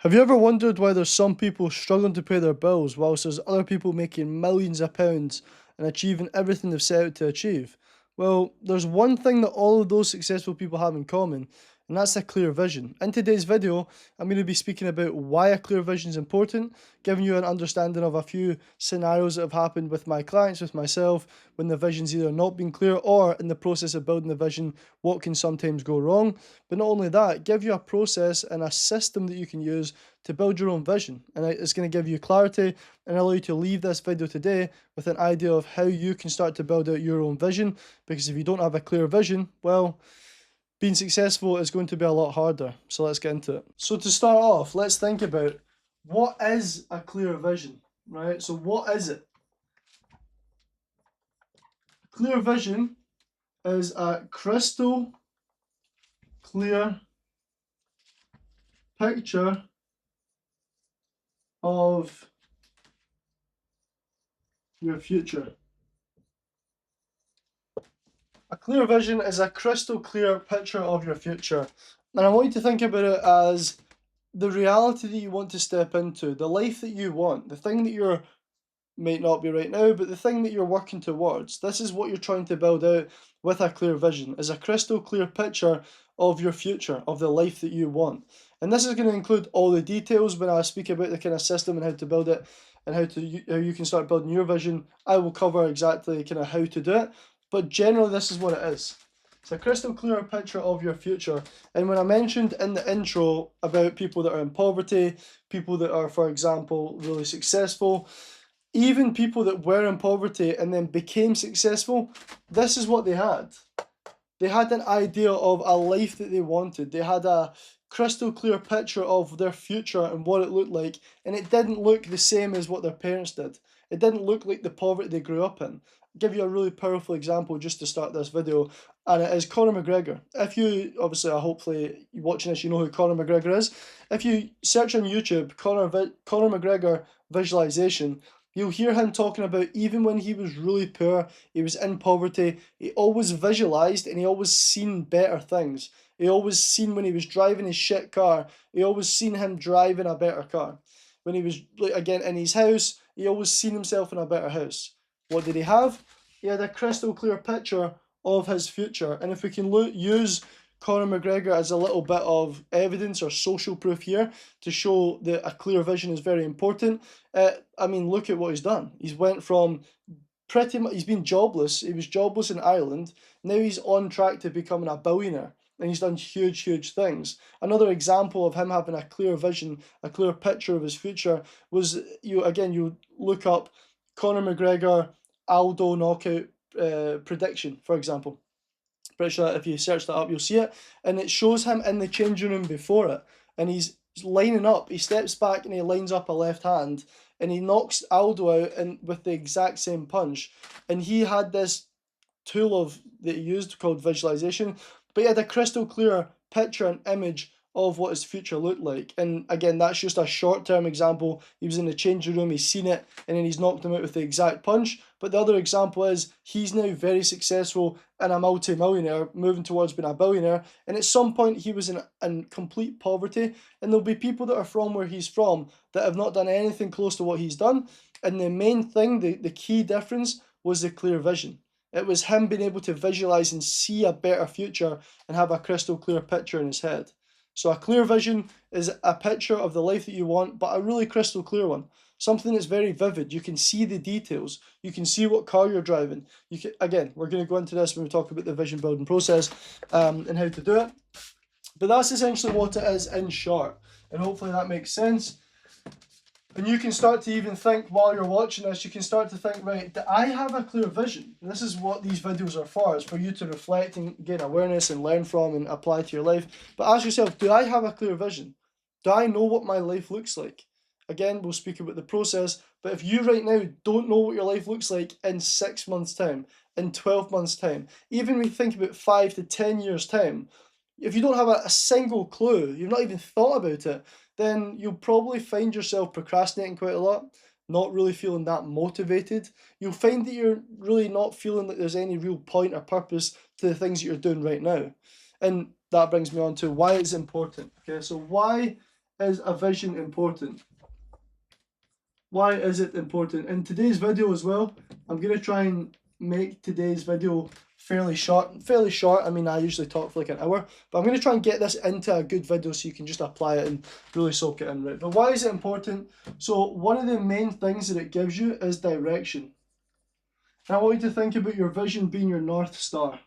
Have you ever wondered why there's some people struggling to pay their bills whilst there's other people making millions of pounds and achieving everything they've set out to achieve? Well, there's one thing that all of those successful people have in common, and that's a clear vision. In today's video, I'm going to be speaking about why a clear vision is important, giving you an understanding of a few scenarios that have happened with my clients, with myself, when the vision's either not been clear or in the process of building the vision, what can sometimes go wrong. But not only that, give you a process and a system that you can use to build your own vision. And it's going to give you clarity and allow you to leave this video today with an idea of how you can start to build out your own vision. Because if you don't have a clear vision, well, being successful is going to be a lot harder. So let's get into it. So to start off, let's think about what is a clear vision, right? So what is it? Clear vision is a crystal clear picture of your future. A clear vision is a crystal clear picture of your future. And I want you to think about it as the reality that you want to step into, the life that you want, the thing that you're might not be right now, but the thing that you're working towards. This is what you're trying to build out with a clear vision, is a crystal clear picture of your future, of the life that you want. And this is going to include all the details when I speak about the kind of system and how to build it and how you can start building your vision. I will cover exactly kind of how to do it, but generally this is what it is. It's a crystal clear picture of your future. And when I mentioned in the intro about people that are in poverty, people that are, for example, really successful, even people that were in poverty and then became successful, this is what they had. They had an idea of a life that they wanted. They had a crystal clear picture of their future and what it looked like, and it didn't look the same as what their parents did. It didn't look like the poverty they grew up in. I'll give you a really powerful example just to start this video, and it is Conor McGregor. If you, obviously, hopefully you're watching this, you know who Conor McGregor is. If you search on YouTube, Conor McGregor visualization, you'll hear him talking about even when he was really poor, he was in poverty, he always visualized and he always seen better things. He always seen when he was driving his shit car, he always seen him driving a better car. When he was, like, again, in his house, he always seen himself in a better house. What did he have? He had a crystal clear picture of his future. And if we can use Conor McGregor as a little bit of evidence or social proof here to show that a clear vision is very important. I mean, look at what he's done. He's went from pretty much, he's been jobless. He was jobless in Ireland. Now he's on track to becoming a billionaire. And he's done huge, huge things. Another example of him having a clear vision, a clear picture of his future was, you look up Conor McGregor Aldo knockout prediction, for example. Pretty sure if you search that up, you'll see it. And it shows him in the changing room before it. And he's lining up. He steps back and he lines up a left hand. And he knocks Aldo out with the exact same punch. And he had this tool that he used called visualization. But he had a crystal clear picture and image of what his future looked like. And again, that's just a short-term example. He was in the changing room, he's seen it, and then he's knocked him out with the exact punch. But the other example is he's now very successful and a multi-millionaire, moving towards being a billionaire. And at some point, he was in complete poverty. And there'll be people that are from where he's from that have not done anything close to what he's done. And the main thing, the key difference, was the clear vision. It was him being able to visualize and see a better future and have a crystal clear picture in his head. So a clear vision is a picture of the life that you want, but a really crystal clear one. Something that's very vivid. You can see the details. You can see what car you're driving. You can, again, we're going to go into this when we talk about the vision building process and how to do it. But that's essentially what it is in short. And hopefully that makes sense. And you can start to even think while you're watching this, you can start to think, right, do I have a clear vision? And this is what these videos are for, is for you to reflect and gain awareness and learn from and apply to your life. But ask yourself, do I have a clear vision? Do I know what my life looks like? Again, we'll speak about the process, but if you right now don't know what your life looks like in 6 months' time, in 12 months' time, even when you think about 5 to 10 years' time, if you don't have a single clue, you've not even thought about it, then you'll probably find yourself procrastinating quite a lot, not really feeling that motivated. You'll find that you're really not feeling like there's any real point or purpose to the things that you're doing right now. And that brings me on to why it's important. Okay, so why is a vision important? Why is it important? In today's video as well, I'm going to try and make today's video fairly short. I mean, I usually talk for like an hour, but I'm going to try and get this into a good video so you can just apply it and really soak it in, right? But why is it important? So one of the main things that it gives you is direction. And I want you to think about your vision being your North Star.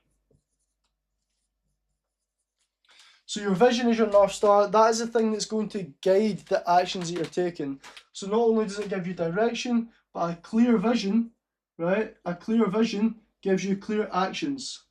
So your vision is your North Star. That is the thing that's going to guide the actions that you're taking. So not only does it give you direction, but a clear vision, right? A clear vision gives you clear actions.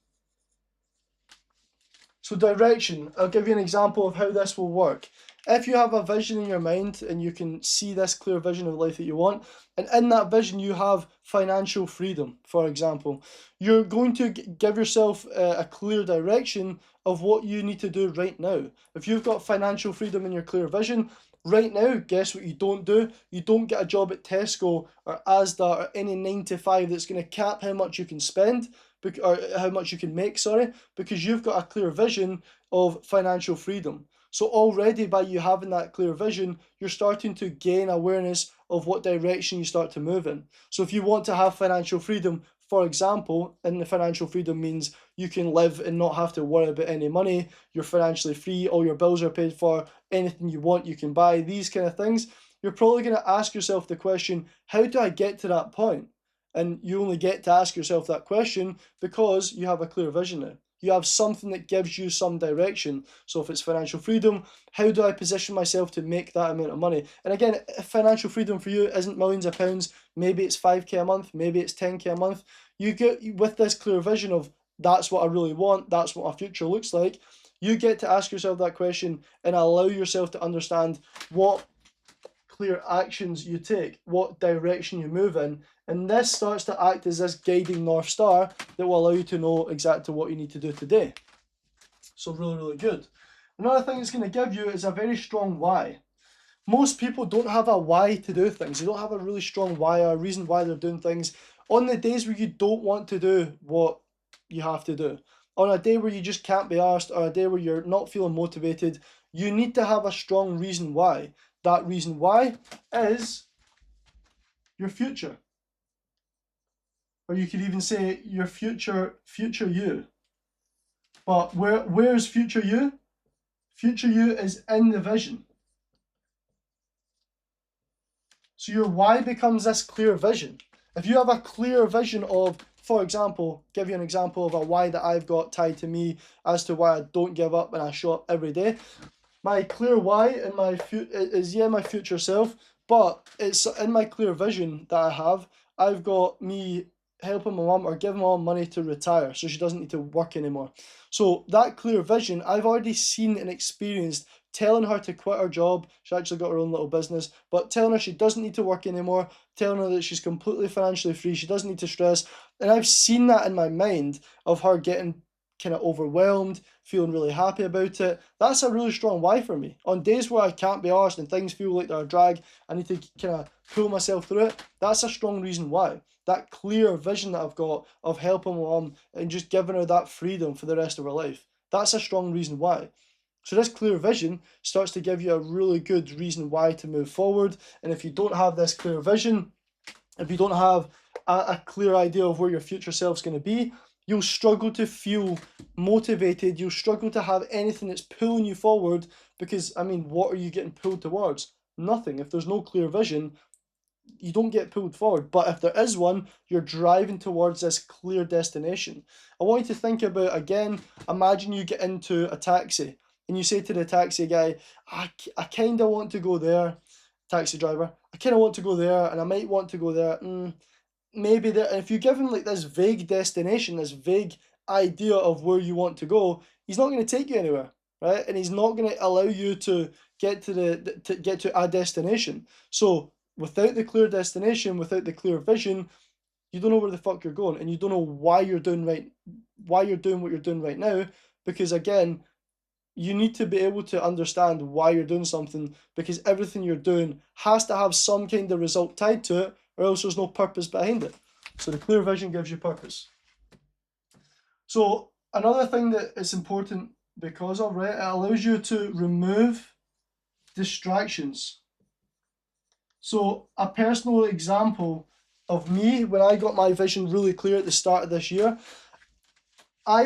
So direction, I'll give you an example of how this will work. If you have a vision in your mind and you can see this clear vision of life that you want, and in that vision you have financial freedom, for example, you're going to give yourself a clear direction of what you need to do right now. If you've got financial freedom in your clear vision, right now, guess what you don't do? You don't get a job at Tesco or Asda or any 9 to 5 that's going to cap how much you can spend, or how much you can make, sorry, because you've got a clear vision of financial freedom. So already by you having that clear vision, you're starting to gain awareness of what direction you start to move in. So if you want to have financial freedom, for example, and the financial freedom means you can live and not have to worry about any money, you're financially free, all your bills are paid for, anything you want you can buy, these kind of things, you're probably going to ask yourself the question, how do I get to that point? And you only get to ask yourself that question because you have a clear vision now. You have something that gives you some direction. So if it's financial freedom, how do I position myself to make that amount of money? And again, if financial freedom for you isn't millions of pounds, maybe it's 5k a month, maybe it's 10k a month. You get, with this clear vision of that's what I really want, that's what my future looks like, you get to ask yourself that question and allow yourself to understand what clear actions you take, what direction you move in, and this starts to act as this guiding North Star that will allow you to know exactly what you need to do today. So really, really good. Another thing it's going to give you is a very strong why. Most people don't have a why to do things. They don't have a really strong why or a reason why they're doing things. On the days where you don't want to do what you have to do, on a day where you just can't be asked, or a day where you're not feeling motivated, you need to have a strong reason why. That reason why is your future. Or you could even say your future you. But where's future you? Future you is in the vision. So your why becomes this clear vision. If you have a clear vision of, for example, give you an example of a why that I've got tied to me as to why I don't give up and I show up every day. My clear why in my is my future self, but it's in my clear vision that I have. I've got me helping my mum or giving my mum money to retire so she doesn't need to work anymore. So that clear vision, I've already seen and experienced telling her to quit her job. She actually got her own little business, but telling her she doesn't need to work anymore, telling her that she's completely financially free, she doesn't need to stress. And I've seen that in my mind of her getting kind of overwhelmed, feeling really happy about it. That's a really strong why for me. On days where I can't be arsed and things feel like they're a drag, I need to kind of pull myself through it. That's a strong reason why. That clear vision that I've got of helping my mum and just giving her that freedom for the rest of her life. That's a strong reason why. So this clear vision starts to give you a really good reason why to move forward. And if you don't have this clear vision, if you don't have a clear idea of where your future self's going to be, you'll struggle to feel motivated. You'll struggle to have anything that's pulling you forward because, I mean, what are you getting pulled towards? Nothing. If there's no clear vision, you don't get pulled forward. But if there is one, you're driving towards this clear destination. I want you to think about, again, imagine you get into a taxi and you say to the taxi guy, I kind of want to go there, taxi driver, I kind of want to go there and I might want to go there. Maybe there. If you give him like this vague destination, this vague idea of where you want to go, he's not going to take you anywhere, right? And he's not going to allow you to get to a destination. So without the clear destination, without the clear vision, you don't know where the fuck you're going, and you don't know why you're doing what you're doing right now. Because again, you need to be able to understand why you're doing something, because everything you're doing has to have some kind of result tied to it, or else there's no purpose behind it. So the clear vision gives you purpose. So another thing that is important because of, right, it allows you to remove distractions. So a personal example of me, when I got my vision really clear at the start of this year,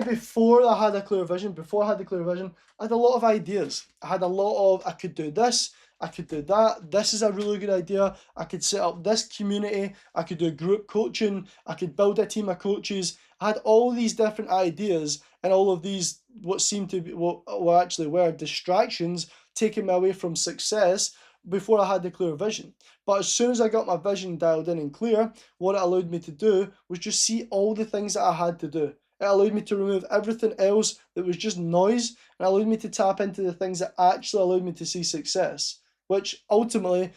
before I had the clear vision, I had a lot of ideas. I had a lot of, I could do this, I could do that, this is a really good idea, I could set up this community, I could do group coaching, I could build a team of coaches. I had all these different ideas, and all of these, what seemed to be, what actually were distractions, taking me away from success before I had the clear vision. But as soon as I got my vision dialed in and clear, what it allowed me to do was just see all the things that I had to do. It allowed me to remove everything else that was just noise, and allowed me to tap into the things that actually allowed me to see success, which ultimately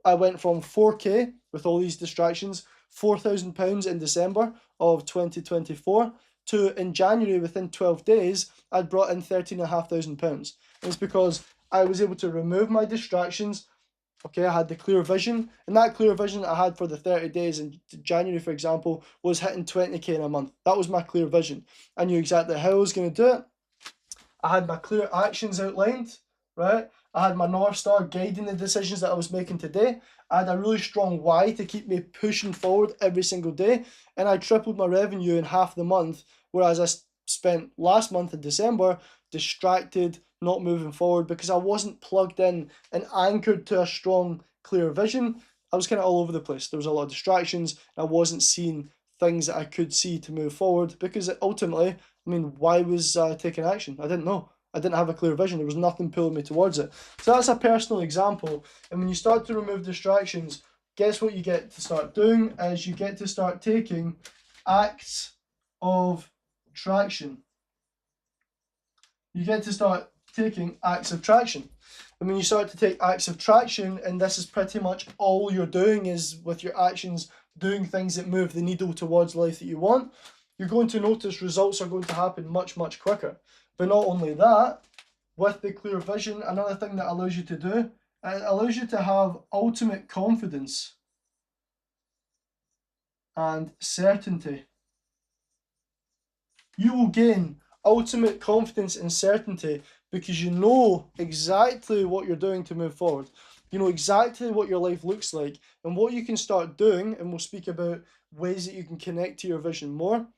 I went from 4K with all these distractions, £4,000 in December of 2024, to in January, within 12 days, I'd brought in £13,500. And it's because I was able to remove my distractions. Okay, I had the clear vision, and that clear vision I had for the 30 days in January, for example, was hitting 20K in a month. That was my clear vision. I knew exactly how I was going to do it. I had my clear actions outlined, right? I had my North Star guiding the decisions that I was making today. I had a really strong why to keep me pushing forward every single day, and I tripled my revenue in half the month, whereas I spent last month in December distracted, not moving forward, because I wasn't plugged in and anchored to a strong, clear vision. I was kind of all over the place. There was a lot of distractions, and I wasn't seeing things that I could see to move forward, because ultimately, I mean, why was I taking action? I didn't know. I didn't have a clear vision. There was nothing pulling me towards it. So that's a personal example. And when you start to remove distractions, guess what you get to start doing is you get to start taking acts of traction. You get to start taking acts of traction. And when you start to take acts of traction, and this is pretty much all you're doing is with your actions, doing things that move the needle towards life that you want, you're going to notice results are going to happen much, much quicker. But not only that, with the clear vision, another thing that allows you to do, it allows you to have ultimate confidence and certainty. You will gain ultimate confidence and certainty because you know exactly what you're doing to move forward. You know exactly what your life looks like and what you can start doing, and we'll speak about ways that you can connect to your vision more.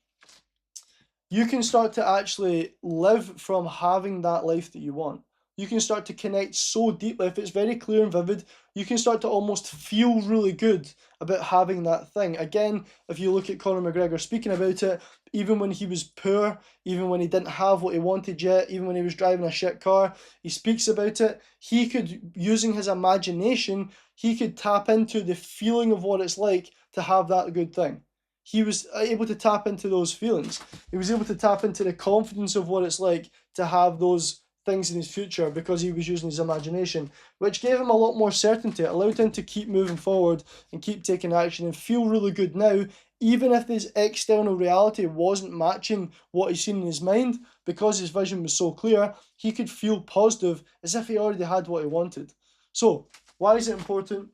You can start to actually live from having that life that you want. You can start to connect so deeply. If it's very clear and vivid, you can start to almost feel really good about having that thing. Again, if you look at Conor McGregor speaking about it, even when he was poor, even when he didn't have what he wanted yet, even when he was driving a shit car, he speaks about it. He could, using his imagination, he could tap into the feeling of what it's like to have that good thing. He was able to tap into those feelings. He was able to tap into the confidence of what it's like to have those things in his future because he was using his imagination, which gave him a lot more certainty. It allowed him to keep moving forward and keep taking action and feel really good now, even if his external reality wasn't matching what he's seen in his mind. Because his vision was so clear, he could feel positive as if he already had what he wanted. So, why is it important?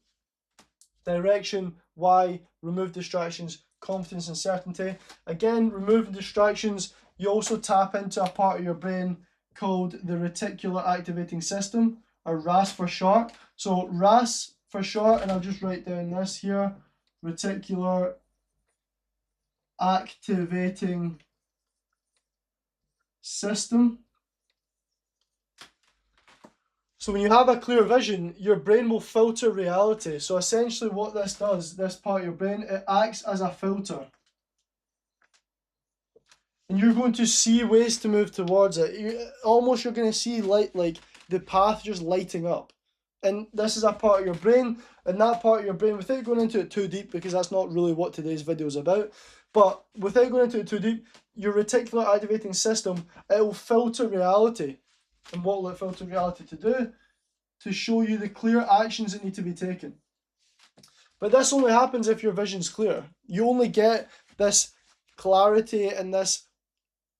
Direction, why, remove distractions, confidence and certainty. Again, removing distractions, you also tap into a part of your brain called the reticular activating system, or RAS for short. So RAS for short, and I'll just write down this here, reticular activating system. So when you have a clear vision, your brain will filter reality. So essentially what this does, this part of your brain, it acts as a filter. And you're going to see ways to move towards it. You're going to see light, like the path just lighting up. And this is a part of your brain, and that part of your brain, without going into it too deep, because that's not really what today's video is about, but without going into it too deep, your reticular activating system, it will filter reality. And what will it filter reality to do? To show you the clear actions that need to be taken. But this only happens if your vision's clear. You only get this clarity and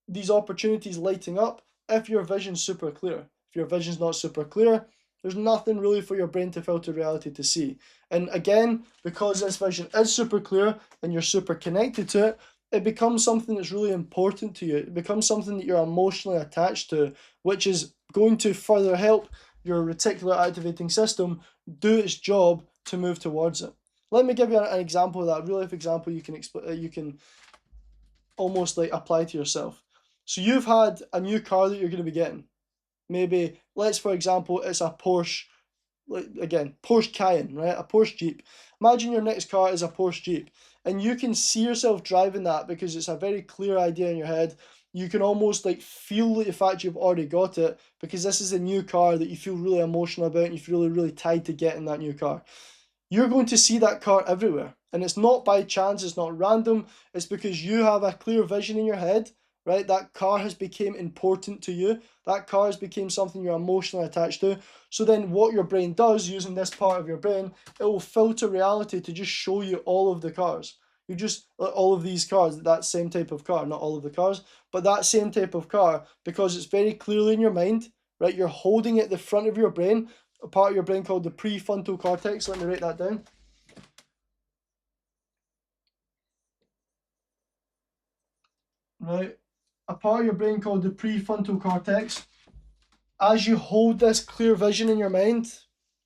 these opportunities lighting up if your vision's super clear. If your vision's not super clear, there's nothing really for your brain to filter reality to see. And again, because this vision is super clear and you're super connected to it, it becomes something that's really important to you. It becomes something that you're emotionally attached to, which is going to further help your reticular activating system do its job to move towards it. Let me give you an example of that, a real life example you can almost like apply to yourself. So you've had a new car that you're going to be getting. Maybe, let's for example, it's a Porsche, again, Porsche Cayenne, right? A Porsche Jeep. Imagine your next car is a Porsche Jeep, and you can see yourself driving that because it's a very clear idea in your head. You can almost like feel the fact you've already got it because this is a new car that you feel really emotional about and you feel really, really tied to getting that new car. You're going to see that car everywhere. And it's not by chance, it's not random, it's because you have a clear vision in your head, right? That car has become important to you. That car has become something you're emotionally attached to. So then what your brain does, using this part of your brain, it will filter reality to just show you all of the cars. You just, all of these cars, that same type of car, not all of the cars, but that same type of car, because it's very clearly in your mind, right? You're holding it at the front of your brain, a part of your brain called the prefrontal cortex. Let me write that down. Right, a part of your brain called the prefrontal cortex. As you hold this clear vision in your mind,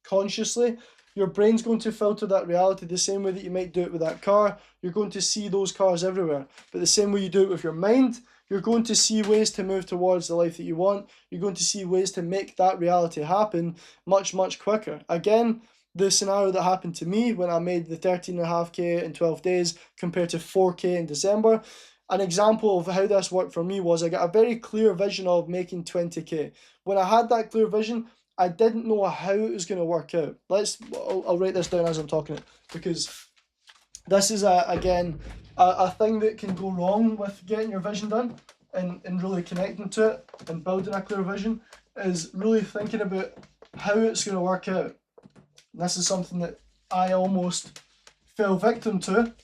consciously, your brain's going to filter that reality the same way that you might do it with that car. You're going to see those cars everywhere. But the same way you do it with your mind, you're going to see ways to move towards the life that you want. You're going to see ways to make that reality happen much, much quicker. Again, the scenario that happened to me when I made the 13.5K in 12 days compared to 4K in December. An example of how this worked for me was I got a very clear vision of making 20K. When I had that clear vision, I didn't know how it was going to work out. I'll write this down as I'm talking it, because this is again a thing that can go wrong with getting your vision done and really connecting to it and building a clear vision is really thinking about how it's going to work out. And this is something that I almost fell victim to.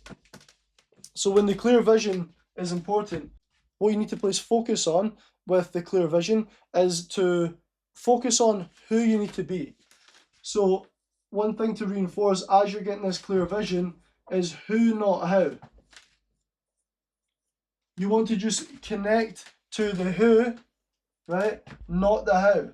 So when the clear vision is important, what you need to place focus on with the clear vision is to focus on who you need to be. So one thing to reinforce as you're getting this clear vision is who, not how. You want to just connect to the who, right? Not the how.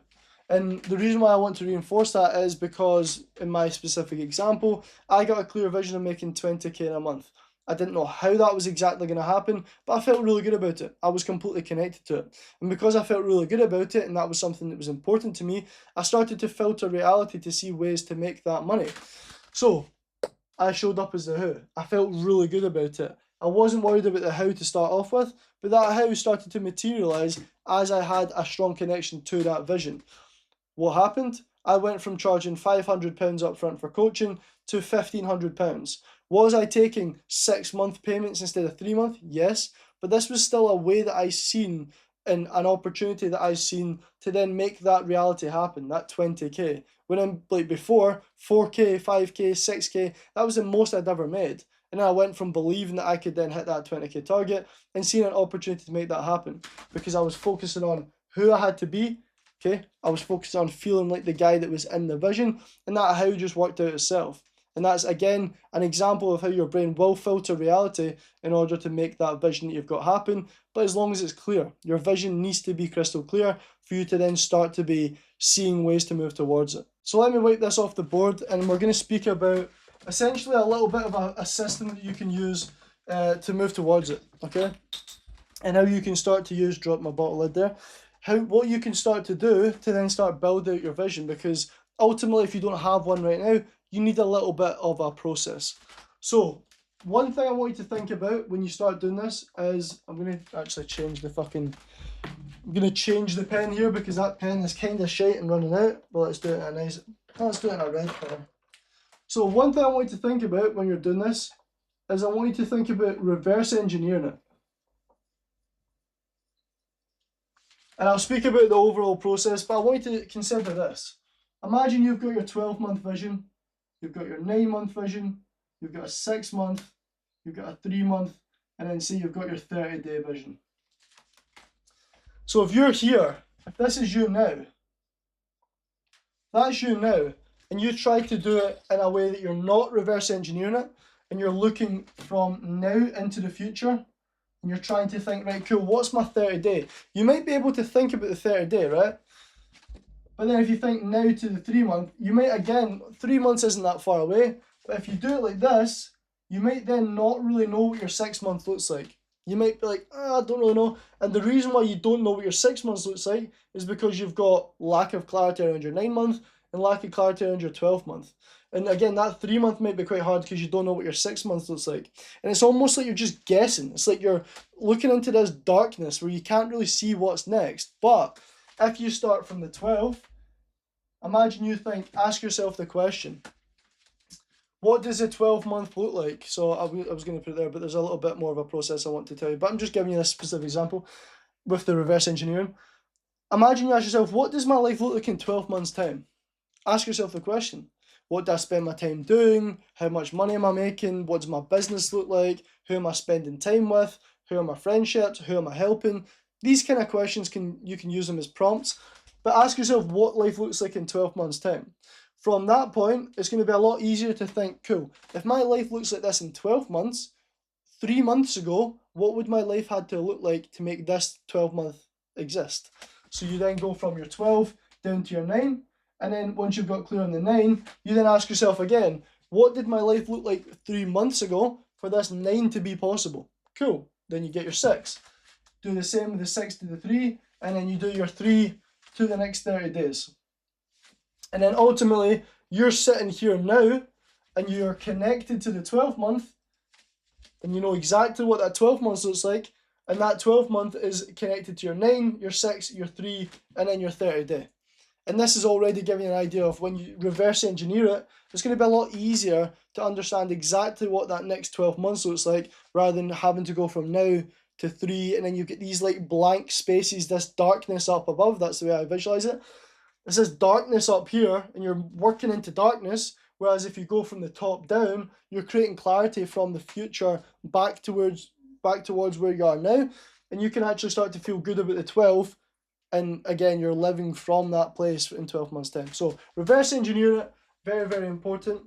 And the reason why I want to reinforce that is because in my specific example, I got a clear vision of making 20K in a month. I didn't know how that was exactly going to happen, but I felt really good about it. I was completely connected to it. And because I felt really good about it, and that was something that was important to me, I started to filter reality to see ways to make that money. So I showed up as the who. I felt really good about it. I wasn't worried about the how to start off with, but that how started to materialize as I had a strong connection to that vision. What happened? I went from charging £500 up front for coaching to £1,500. Was I taking 6-month payments instead of 3-month? Yes, but this was still a way that I seen and an opportunity that I seen to then make that reality happen, that 20K. When I'm like before, 4K, 5K, 6K, that was the most I'd ever made. And I went from believing that I could then hit that 20K target and seeing an opportunity to make that happen because I was focusing on who I had to be. Okay, I was focused on feeling like the guy that was in the vision, and that how just worked out itself. And that's again an example of how your brain will filter reality in order to make that vision that you've got happen. But as long as it's clear, your vision needs to be crystal clear for you to then start to be seeing ways to move towards it. So let me wipe this off the board, and we're going to speak about essentially a little bit of a system that you can use to move towards it. Okay, and how you can start to use, drop my bottle lid there. What you can start to do to then start build out your vision, because ultimately if you don't have one right now, you need a little bit of a process. So one thing I want you to think about when you start doing this is, I'm going to actually change the pen here because that pen is kind of shite and running out, but let's do it in a red color. So one thing I want you to think about when you're doing this is I want you to think about reverse engineering it. And I'll speak about the overall process, but I want you to consider this. Imagine you've got your 12-month vision, you've got your 9-month vision, you've got a 6-month, you've got a 3-month, and then say you've got your 30-day vision. So if you're here, if this is you now, that's you now, and you try to do it in a way that you're not reverse engineering it, and you're looking from now into the future, and you're trying to think, right, cool, what's my 30-day? You might be able to think about the 30-day, right? But then if you think now to the 3 month, you might again, 3 months isn't that far away, but if you do it like this, you might then not really know what your 6 month looks like. You might be like, I don't really know. And the reason why you don't know what your 6 months looks like is because you've got lack of clarity around your 9 month and lack of clarity around your 12 month. And again, that 3 month might be quite hard because you don't know what your 6 months looks like. And it's almost like you're just guessing. It's like you're looking into this darkness where you can't really see what's next. But if you start from the 12, imagine you ask yourself the question, what does a 12 month look like? So I was going to put it there, but there's a little bit more of a process I want to tell you. But I'm just giving you this specific example with the reverse engineering. Imagine you ask yourself, what does my life look like in 12 months' time? Ask yourself the question. What do I spend my time doing? How much money am I making? What does my business look like? Who am I spending time with? Who are my friendships? Who am I helping? These kind of questions, you can use them as prompts. But ask yourself what life looks like in 12 months' time. From that point, it's going to be a lot easier to think, cool, if my life looks like this in 12 months, 3 months ago, what would my life had to look like to make this 12 month exist? So you then go from your 12 down to your 9, and then once you've got clear on the 9, you then ask yourself again, what did my life look like 3 months ago for this 9 to be possible? Cool, then you get your 6. Do the same with the 6 to the 3, and then you do your 3 to the next 30 days. And then ultimately, you're sitting here now, and you're connected to the 12 month, and you know exactly what that 12 months looks like, and that 12 month is connected to your 9, your 6, your 3, and then your 30 day. And this is already giving you an idea of when you reverse engineer it, it's going to be a lot easier to understand exactly what that next 12 months looks like, rather than having to go from now to 3, and then you get these like blank spaces, this darkness up above. That's the way I visualize it. It says darkness up here, and you're working into darkness, whereas if you go from the top down, you're creating clarity from the future back towards where you are now, and you can actually start to feel good about the 12, and again, you're living from that place in 12 months' time. So reverse engineer it, very, very important.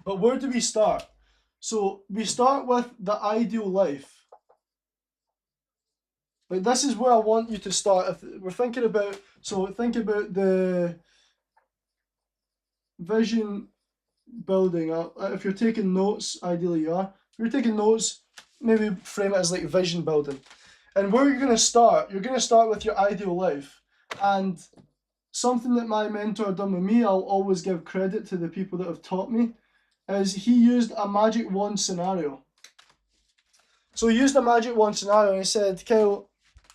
But where do we start? So we start with the ideal life. Like, this is where I want you to start. If we're thinking about, so think about the vision building. If you're taking notes, ideally you are. If you're taking notes, maybe frame it as like vision building. And where you're going to start with your ideal life. And something that my mentor done with me, I'll always give credit to the people that have taught me, is he used a magic wand scenario. So he used a magic wand scenario, and he said, Kyle,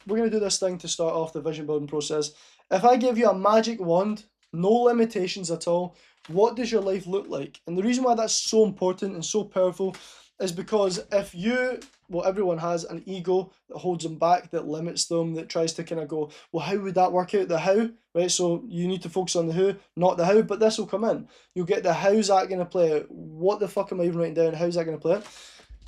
we're going to do this thing to start off the vision building process. If I give you a magic wand, no limitations at all, what does your life look like? And the reason why that's so important and so powerful is because if you, well, everyone has an ego that holds them back, that limits them, that tries to kind of go, well, how would that work out? The how, right? So you need to focus on the who, not the how, but this will come in. You'll get the how's that going to play out? What the fuck am I even writing down? How's that going to play out?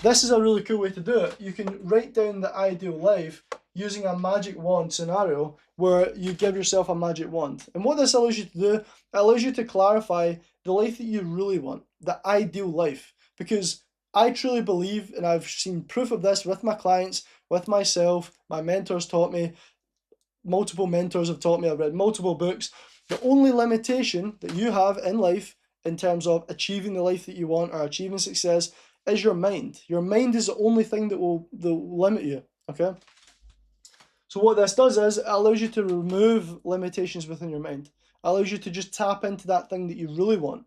This is a really cool way to do it. You can write down the ideal life using a magic wand scenario where you give yourself a magic wand. And what this allows you to do, it allows you to clarify the life that you really want, the ideal life. Because I truly believe, and I've seen proof of this with my clients, with myself, my mentors taught me, multiple mentors have taught me, I've read multiple books. The only limitation that you have in life in terms of achieving the life that you want or achieving success is your mind. Your mind is the only thing that will limit you, okay? So what this does is it allows you to remove limitations within your mind. It allows you to just tap into that thing that you really want.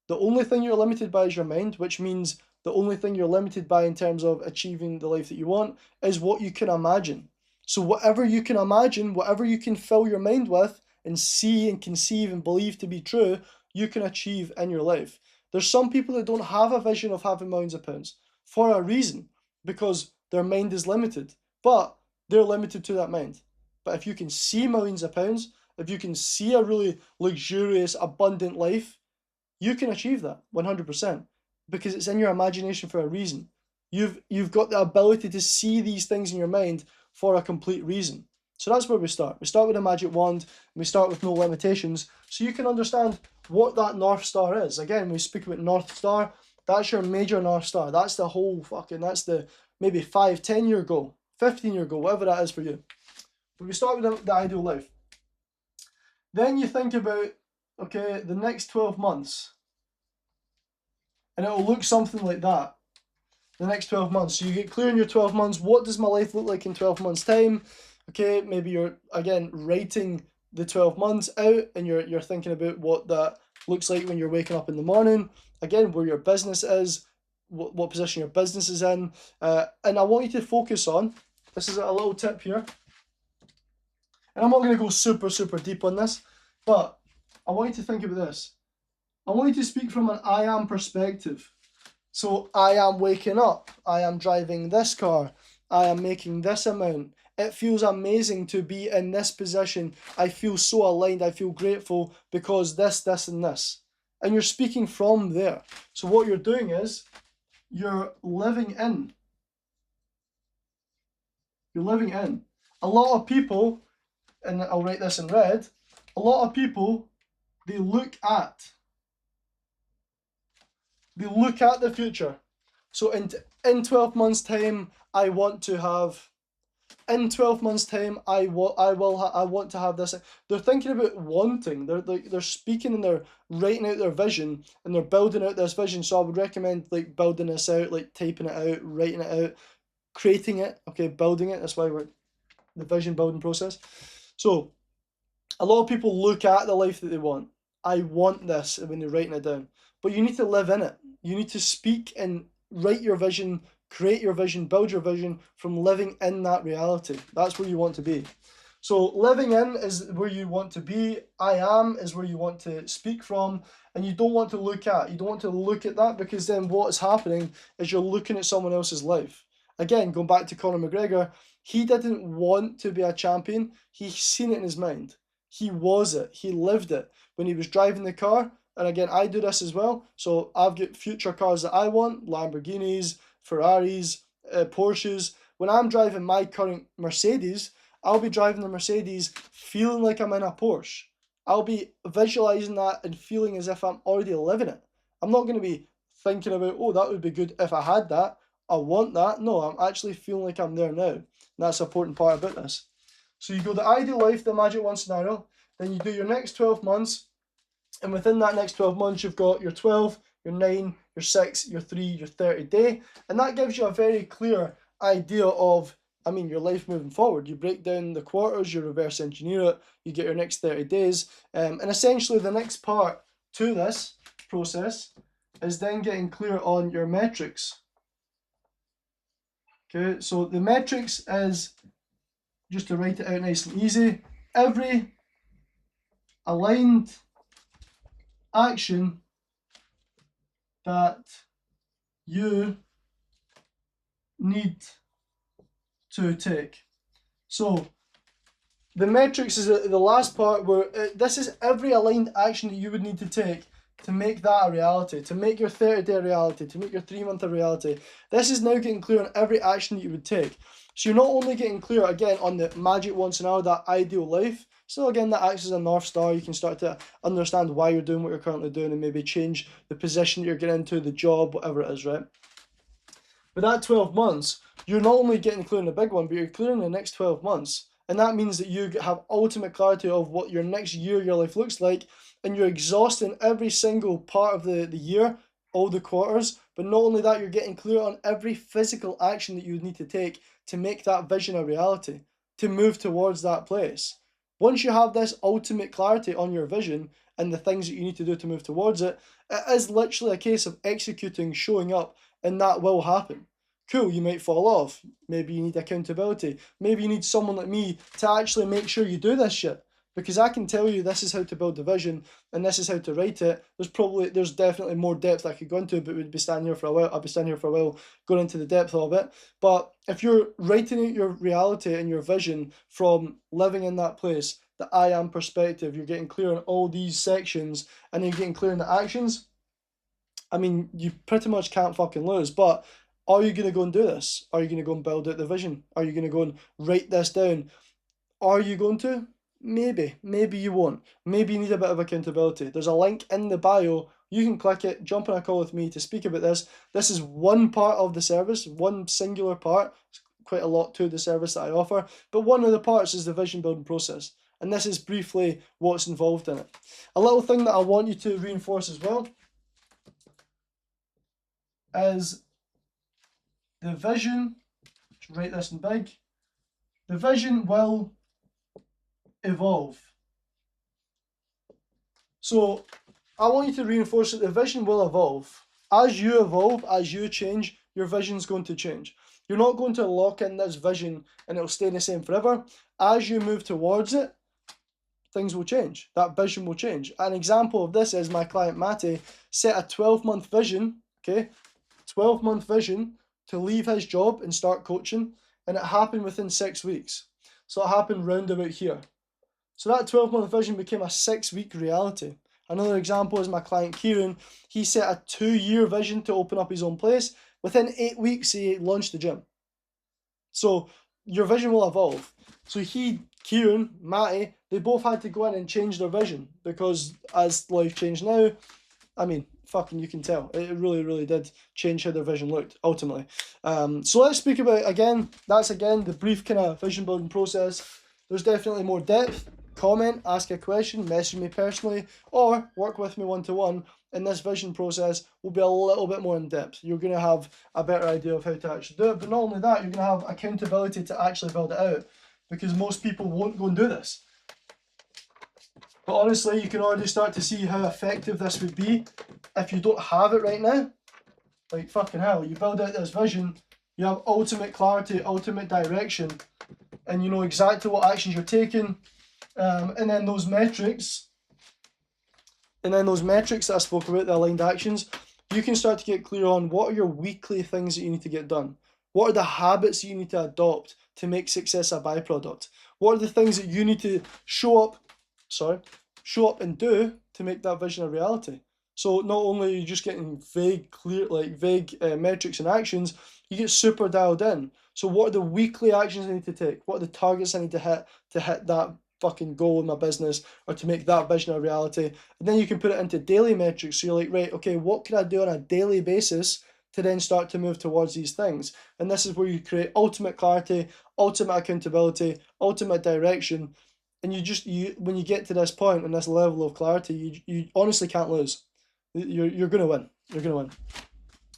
The only thing you're limited by is your mind, which means the only thing you're limited by in terms of achieving the life that you want is what you can imagine. So whatever you can imagine, whatever you can fill your mind with and see and conceive and believe to be true, you can achieve in your life. There's some people that don't have a vision of having millions of pounds for a reason, because their mind is limited, but they're limited to that mind. But if you can see millions of pounds, if you can see a really luxurious, abundant life, you can achieve that 100%, because it's in your imagination for a reason. You've got the ability to see these things in your mind for a complete reason. So that's where we start. We start with a magic wand, and we start with no limitations, so you can understand what that North Star is. Again, we speak about North Star, that's your major North Star. That's the whole that's the maybe 5, 10-year goal, 15-year goal, whatever that is for you. But we start with the ideal life. Then you think about, okay, the next 12 months. And it will look something like that. The next 12 months. So you get clear in your 12 months. What does my life look like in 12 months' time? Okay, maybe you're, again, writing the 12 months out and you're thinking about what that looks like when you're waking up in the morning. Again, where your business is, what position your business is in. And I want you to focus on, this is a little tip here. And I'm not going to go super, super deep on this, but I want you to think about this. I want you to speak from an I am perspective. So I am waking up, I am driving this car, I am making this amount. It feels amazing to be in this position. I feel so aligned, I feel grateful because this, and this. And you're speaking from there. So what you're doing is, you're living in. You're living in. A lot of people, and I'll write this in red, a lot of people, they look at the future. So in 12 months' time, I want to have. In 12 months' time, I want to have this. They're thinking about wanting. They're speaking and they're writing out their vision and they're building out this vision. So I would recommend like building this out, like typing it out, writing it out, creating it. Okay, building it. That's why we're the vision building process. So a lot of people look at the life that they want. I want this when they're writing it down. But you need to live in it. You need to speak and write your vision, create your vision, build your vision from living in that reality. That's where you want to be. So living in is where you want to be. I am is where you want to speak from. And you don't want to look at. You don't want to look at that, because then what's happening is you're looking at someone else's life. Again, going back to Conor McGregor, he didn't want to be a champion. He's seen it in his mind. He was it. He lived it. When he was driving the car, and again, I do this as well. So I've got future cars that I want, Lamborghinis, Ferraris, Porsches. When I'm driving my current Mercedes, I'll be driving the Mercedes feeling like I'm in a Porsche. I'll be visualizing that and feeling as if I'm already living it. I'm not going to be thinking about, oh, that would be good if I had that. I want that. No, I'm actually feeling like I'm there now. And that's an important part about this. So you go the ideal life, the magic one scenario, then you do your next 12 months, and within that next 12 months, you've got your 12, your 9, your 6, your 3, your 30 day, and that gives you a very clear idea of, I mean, your life moving forward. You break down the quarters, you reverse engineer it, you get your next 30 days, and essentially the next part to this process is then getting clear on your metrics. Okay, so the metrics is, just to write it out nice and easy, every aligned action that you need to take. So the metrics is the last part where this is every aligned action that you would need to take to make that a reality, to make your 30-day a reality, to make your 3-month a reality. This is now getting clear on every action that you would take. So you're not only getting clear, again, on the magic once an hour, that ideal life. So again, that acts as a North Star. You can start to understand why you're doing what you're currently doing and maybe change the position that you're getting into, the job, whatever it is, right? But that 12 months, you're not only getting clear on the big one, but you're clear in the next 12 months. And that means that you have ultimate clarity of what your next year, your life looks like, and you're exhausting every single part of the year, all the quarters. But not only that, you're getting clear on every physical action that you would need to take to make that vision a reality, to move towards that place. Once you have this ultimate clarity on your vision and the things that you need to do to move towards it, it is literally a case of executing, showing up, and that will happen. Cool, you might fall off. Maybe you need accountability. Maybe you need someone like me to actually make sure you do this shit. Because I can tell you this is how to build a vision and this is how to write it. There's definitely more depth I could go into, but we'd be standing here for a while. I'll be standing here for a while going into the depth of it. But if you're writing out your reality and your vision from living in that place, the I am perspective, you're getting clear on all these sections and you're getting clear on the actions, I mean, you pretty much can't fucking lose. But are you going to go and do this? Are you going to go and build out the vision? Are you going to go and write this down? Are you going to? Maybe. Maybe you won't. Maybe you need a bit of accountability. There's a link in the bio. You can click it, jump on a call with me to speak about this. This is one part of the service, one singular part. It's quite a lot to the service that I offer. But one of the parts is the vision building process. And this is briefly what's involved in it. A little thing that I want you to reinforce as well is the vision. Write this in big. The vision will evolve. So I want you to reinforce that the vision will evolve. As you evolve, as you change, your vision's going to change. You're not going to lock in this vision and it'll stay the same forever. As you move towards it, things will change. That vision will change. An example of this is my client Matty set a 12-month vision, okay? 12-month vision to leave his job and start coaching, and it happened within 6 weeks. So it happened round about here. So that 12-month vision became a 6-week reality. Another example is my client Kieran. He set a 2-year vision to open up his own place. Within 8 weeks, he launched the gym. So your vision will evolve. So Kieran, Matty, they both had to go in and change their vision because as life changed now, I mean, fucking you can tell. It really, really did change how their vision looked, ultimately. So let's speak about, that's the brief kind of vision building process. There's definitely more depth. Comment, ask a question, message me personally, or work with me one-to-one. And this vision process will be a little bit more in depth. You're going to have a better idea of how to actually do it. But not only that, you're going to have accountability to actually build it out, because most people won't go and do this. But honestly, you can already start to see how effective this would be if you don't have it right now. Like fucking hell, you build out this vision, you have ultimate clarity, ultimate direction, and you know exactly what actions you're taking. And then those metrics that I spoke about, the aligned actions, you can start to get clear on what are your weekly things that you need to get done. What are the habits you need to adopt to make success a byproduct? What are the things that you need to show up and do to make that vision a reality? So not only are you just getting vague metrics and actions, you get super dialed in. So what are the weekly actions I need to take? What are the targets I need to hit that fucking goal in my business or to make that vision a reality? And then you can put it into daily metrics. So you're like, right, okay, what can I do on a daily basis to then start to move towards these things? And this is where you create ultimate clarity, ultimate accountability, ultimate direction. And when you get to this point and this level of clarity, you honestly can't lose. You're gonna win. You're gonna win.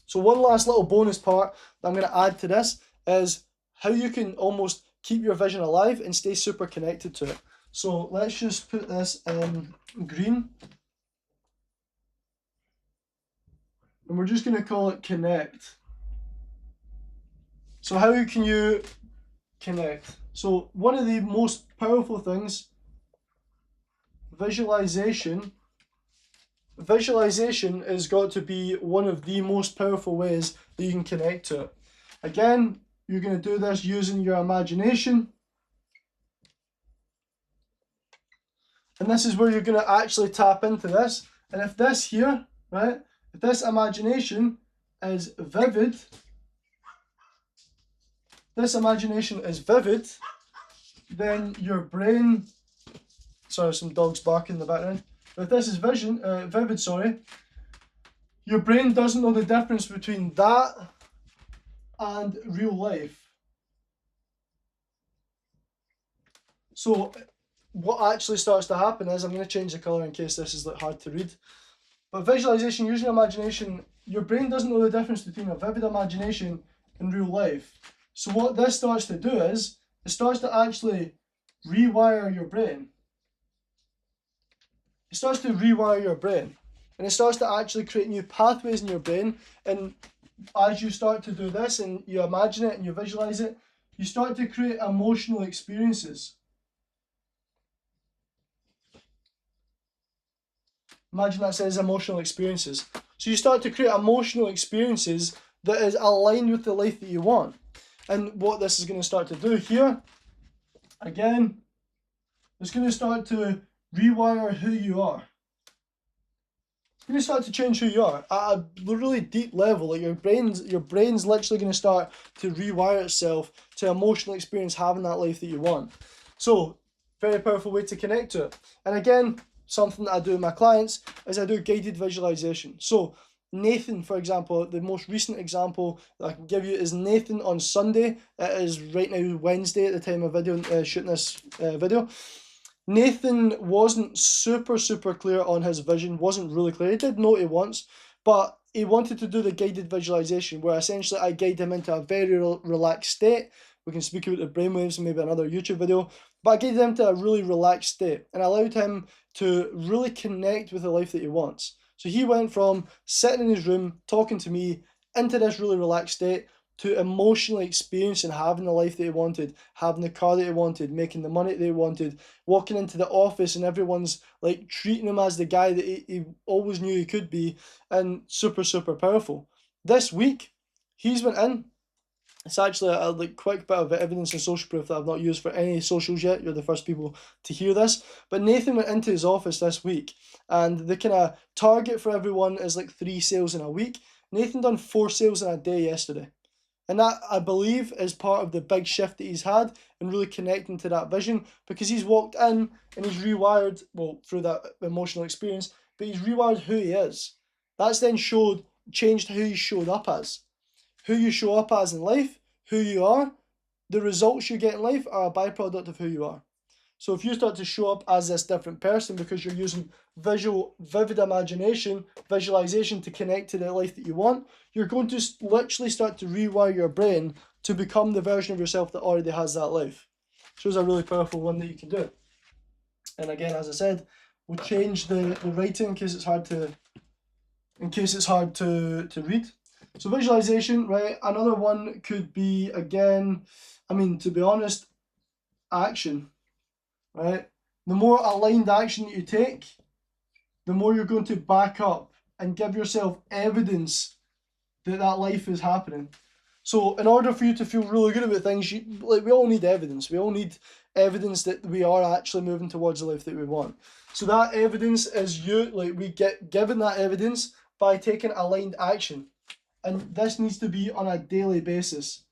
So one last little bonus part that I'm gonna add to this is how you can almost keep your vision alive and stay super connected to it. So let's just put this in green. And we're just going to call it connect. So how can you connect? So one of the most powerful things, visualization. Visualization has got to be one of the most powerful ways that you can connect to it. Again, you're going to do this using your imagination. And this is where you're going to actually tap into this. And if this here, right, if this imagination is vivid, then your brain, sorry, some dogs barking in the background. But if this is vivid, your brain doesn't know the difference between that and real life. So what actually starts to happen is, I'm going to change the colour in case this is hard to read. But visualization, using imagination, your brain doesn't know the difference between a vivid imagination and real life. So what this starts to do is, it starts to actually rewire your brain. It starts to rewire your brain. And it starts to actually create new pathways in your brain. And as you start to do this and you imagine it and you visualize it, you start to create emotional experiences. Imagine that says emotional experiences. So you start to create emotional experiences that is aligned with the life that you want. And what this is going to start to do here, again, it's going to start to rewire who you are. It's going to start to change who you are at a really deep level. Like your brain's literally going to start to rewire itself to emotional experience having that life that you want. So, very powerful way to connect to it. And again, something that I do with my clients is I do guided visualization. So Nathan, for example, the most recent example that I can give you is Nathan on Sunday. It is right now Wednesday at the time of shooting this video. Nathan wasn't super clear on his vision, wasn't really clear. He did know what he wants, but he wanted to do the guided visualization where essentially I guide him into a very relaxed state. We can speak about the brainwaves in maybe another YouTube video, but I guided him to a really relaxed state and allowed him to really connect with the life that he wants. So he went from sitting in his room talking to me into this really relaxed state to emotionally experiencing having the life that he wanted, having the car that he wanted, making the money that he wanted, walking into the office and everyone's like treating him as the guy that he always knew he could be, and super powerful. This week, he's went in. It's actually a like quick bit of evidence and social proof that I've not used for any socials yet. You're the first people to hear this. But Nathan went into his office this week, and the kind of target for everyone is like 3 sales in a week. Nathan done 4 sales in a day yesterday. And that, I believe, is part of the big shift that he's had and really connecting to that vision, because he's walked in and he's rewired, well, through that emotional experience, but he's rewired who he is. That's then changed who he showed up as. Who you show up as in life, who you are, the results you get in life are a byproduct of who you are. So if you start to show up as this different person because you're using vivid imagination, visualization to connect to the life that you want, you're going to literally start to rewire your brain to become the version of yourself that already has that life. So it's a really powerful one that you can do. And again, as I said, we'll change the writing in case it's hard to read. So visualization, right? Another one could be, again, I mean, to be honest, action. Right? The more aligned action that you take, the more you're going to back up and give yourself evidence that that life is happening. So in order for you to feel really good about things, we all need evidence. We all need evidence that we are actually moving towards the life that we want. So that evidence is we get given that evidence by taking aligned action. And this needs to be on a daily basis.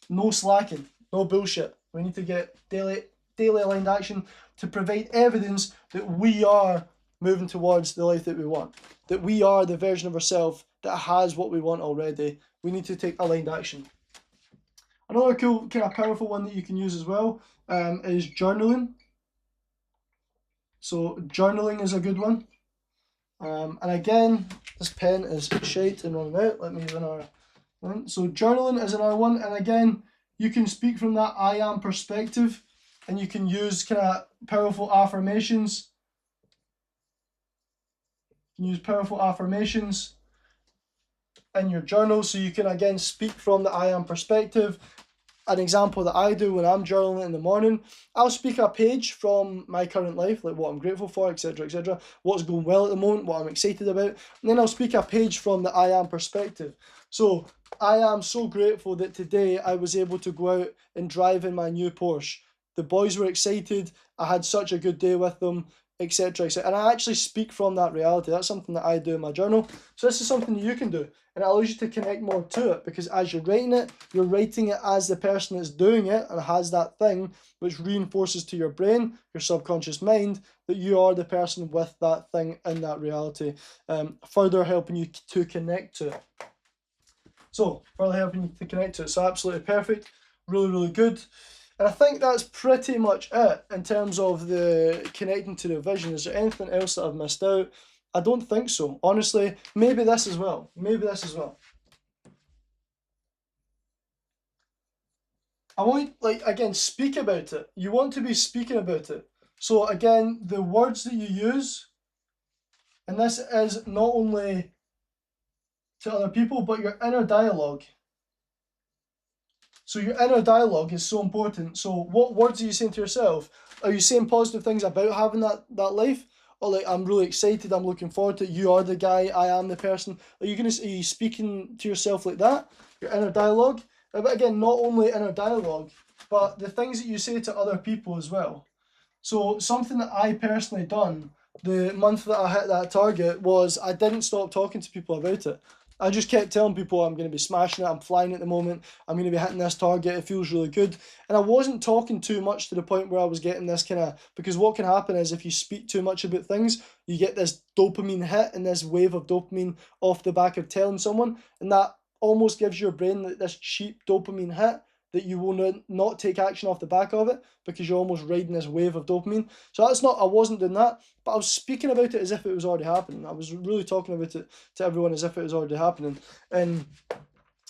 No slacking, no bullshit. We need to get daily aligned action to provide evidence that we are moving towards the life that we want, that we are the version of ourselves that has what we want already. We need to take aligned action. Another cool, kind of powerful one that you can use as well is journaling. So journaling is a good one. And again, this pen is shite and running out. Let me run our one. So journaling is another one. And again, you can speak from that I am perspective, and you can use kind of powerful affirmations. You can use powerful affirmations in your journal, so you can again speak from the I am perspective. An example that I do when I'm journaling in the morning, I'll speak a page from my current life, like what I'm grateful for, etc., what's going well at the moment, what I'm excited about, and then I'll speak a page from the I am perspective. So I am so grateful that today I was able to go out and drive in my new Porsche. The boys were excited, I had such a good day with them, etc., and I actually speak from that reality. That's something that I do in my journal. So this is something you can do, and it allows you to connect more to it, because as you're writing it as the person that's doing it and has that thing, which reinforces to your brain, your subconscious mind, that you are the person with that thing in that reality, further helping you to connect to it. So absolutely perfect, really good. And I think that's pretty much it in terms of the connecting to the vision. Is there anything else that I've missed out? I don't think so. Honestly, maybe this as well. I want, again, speak about it. You want to be speaking about it. So again, the words that you use, and this is not only to other people, but your inner dialogue. So your inner dialogue is so important. So what words are you saying to yourself? Are you saying positive things about having that life? Or like, I'm really excited, I'm looking forward to it, you are the guy, I am the person. Are you speaking to yourself like that? Your inner dialogue? But again, not only inner dialogue, but the things that you say to other people as well. So something that I personally done the month that I hit that target was I didn't stop talking to people about it. I just kept telling people I'm going to be smashing it, I'm flying at the moment, I'm going to be hitting this target, it feels really good. And I wasn't talking too much to the point where I was getting this kind of, because what can happen is if you speak too much about things, you get this dopamine hit and this wave of dopamine off the back of telling someone, and that almost gives your brain this cheap dopamine hit that you will not take action off the back of it because you're almost riding this wave of dopamine. So that's not, I wasn't doing that, but I was speaking about it as if it was already happening. I was really talking about it to everyone as if it was already happening. And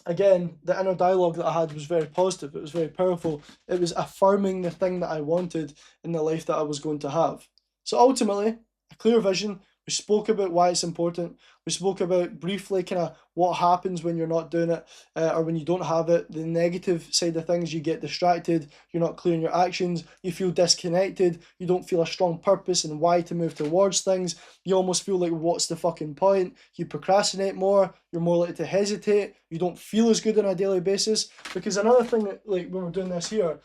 again, the inner dialogue that I had was very positive. It was very powerful. It was affirming the thing that I wanted in the life that I was going to have. So ultimately, a clear vision. We spoke about why it's important. We spoke about briefly kind of what happens when you're not doing it or when you don't have it. The negative side of things, you get distracted, you're not clear in your actions, you feel disconnected, you don't feel a strong purpose and why to move towards things. You almost feel like, what's the fucking point? You procrastinate more, you're more likely to hesitate, you don't feel as good on a daily basis. Because another thing that, like when we're doing this here,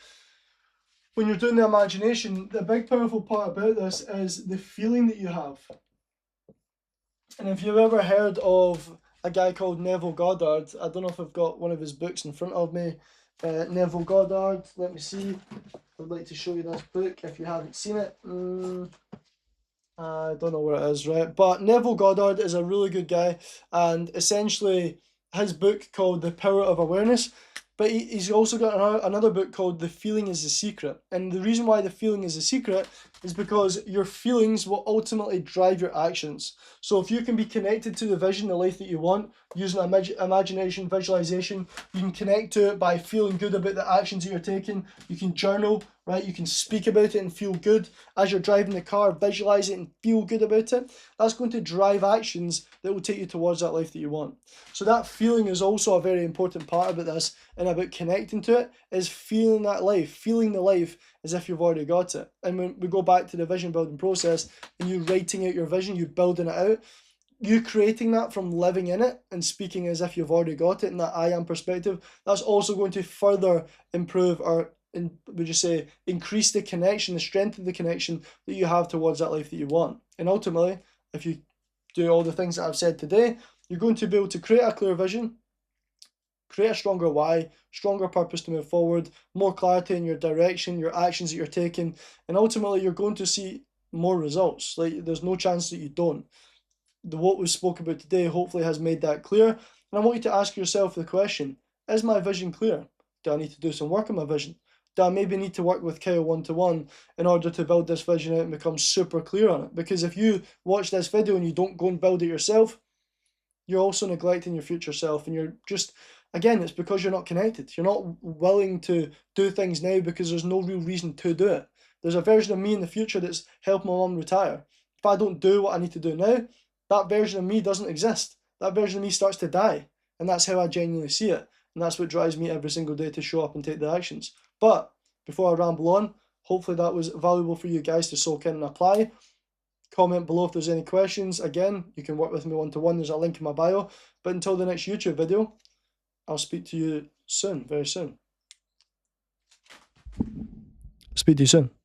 when you're doing the imagination, the big powerful part about this is the feeling that you have. And if you've ever heard of a guy called Neville Goddard, I don't know if I've got one of his books in front of me. Neville Goddard, let me see. I'd like to show you this book if you haven't seen it. I don't know where it is, right? But Neville Goddard is a really good guy, and essentially his book called The Power of Awareness. But he's also got another book called The Feeling is the Secret. And the reason why the feeling is the secret is because your feelings will ultimately drive your actions. So if you can be connected to the vision, the life that you want, using imagination, visualization, you can connect to it by feeling good about the actions that you're taking. You can journal, right? You can speak about it and feel good. As you're driving the car, visualize it and feel good about it. That's going to drive actions that will take you towards that life that you want. So that feeling is also a very important part about this, and about connecting to it is feeling that life, feeling the life as if you've already got it. And when we go back to the vision building process and you writing out your vision, you building it out, you creating that from living in it and speaking as if you've already got it in that I am perspective, that's also going to further improve or would you say increase the connection, the strength of the connection that you have towards that life that you want. And ultimately, if you do all the things that I've said today, you're going to be able to create a clear vision, create a stronger why, stronger purpose to move forward, more clarity in your direction, your actions that you're taking, and ultimately you're going to see more results. Like there's no chance that you don't. What we spoke about today hopefully has made that clear. And I want you to ask yourself the question, is my vision clear? Do I need to do some work on my vision? Do I maybe need to work with Kyle one-to-one in order to build this vision out and become super clear on it? Because if you watch this video and you don't go and build it yourself, you're also neglecting your future self, and you're just, again, it's because you're not connected. You're not willing to do things now because there's no real reason to do it. There's a version of me in the future that's helped my mum retire. If I don't do what I need to do now, that version of me doesn't exist. That version of me starts to die. And that's how I genuinely see it. And that's what drives me every single day to show up and take the actions. But before I ramble on, hopefully that was valuable for you guys to soak in and apply. Comment below if there's any questions. Again, you can work with me one-to-one. There's a link in my bio. But until the next YouTube video, I'll speak to you soon, very soon. Speak to you soon.